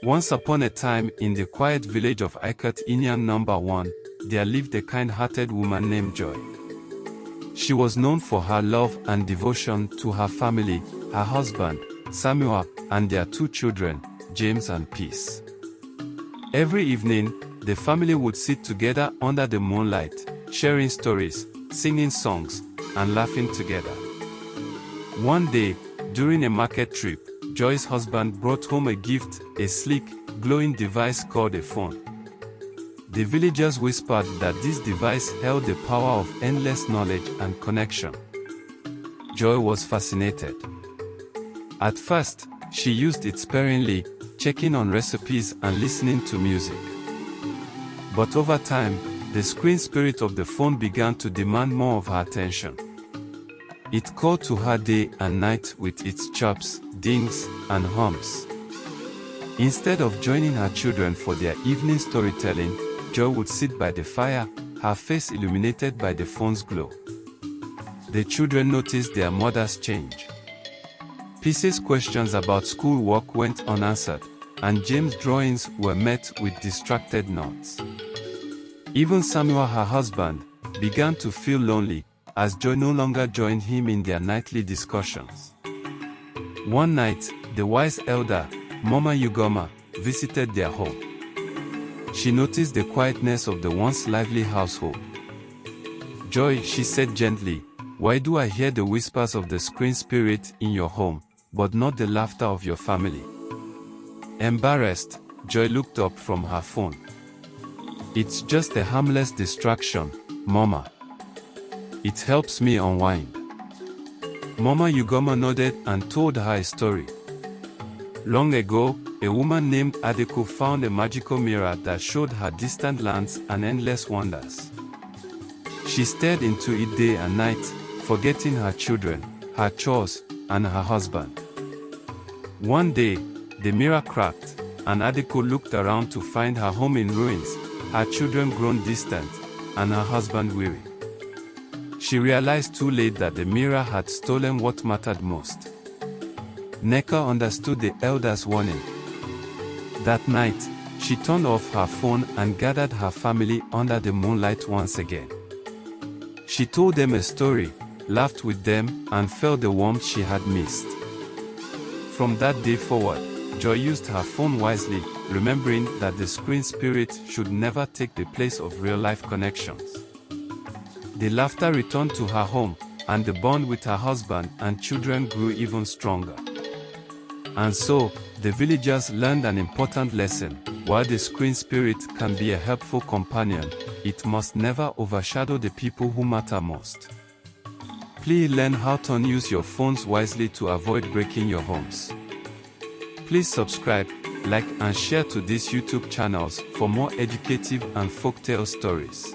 Once upon a time, in the quiet village of Ikot Inyan No. 1, there lived a kind-hearted woman named Joy. She was known for her love and devotion to her family, her husband, Samuel, and their 2 children, James and Peace. Every evening, the family would sit together under the moonlight, sharing stories, singing songs, and laughing together. One day, during a market trip, Joy's husband brought home a gift, a sleek, glowing device called a phone. The villagers whispered that this device held the power of endless knowledge and connection. Joy was fascinated. At first, she used it sparingly, checking on recipes and listening to music. But over time, the screen spirit of the phone began to demand more of her attention. It called to her day and night with its chirps, dings, and hums. Instead of joining her children for their evening storytelling, Joy would sit by the fire, her face illuminated by the phone's glow. The children noticed their mother's change. Peace's questions about schoolwork went unanswered, and James' drawings were met with distracted nods. Even Samuel, her husband, began to feel lonely, as Joy no longer joined him in their nightly discussions. One night, the wise elder, Mama Ugoma, visited their home. She noticed the quietness of the once lively household. "Joy," she said gently, "why do I hear the whispers of the screen spirit in your home, but not the laughter of your family?" Embarrassed, Joy looked up from her phone. "It's just a harmless distraction, Mama. It helps me unwind." Mama Ugoma nodded and told her a story. Long ago, a woman named Adeko found a magical mirror that showed her distant lands and endless wonders. She stared into it day and night, forgetting her children, her chores, and her husband. One day, the mirror cracked, and Adeko looked around to find her home in ruins, her children grown distant, and her husband weary. She realized too late that the mirror had stolen what mattered most. Neka understood the elder's warning. That night, she turned off her phone and gathered her family under the moonlight once again. She told them a story, laughed with them, and felt the warmth she had missed. From that day forward, Joy used her phone wisely, remembering that the screen spirit should never take the place of real-life connections. The laughter returned to her home, and the bond with her husband and children grew even stronger. And so, the villagers learned an important lesson: while the screen spirit can be a helpful companion, it must never overshadow the people who matter most. Please learn how to use your phones wisely to avoid breaking your homes. Please subscribe, like and share to these YouTube channels for more educative and folktale stories.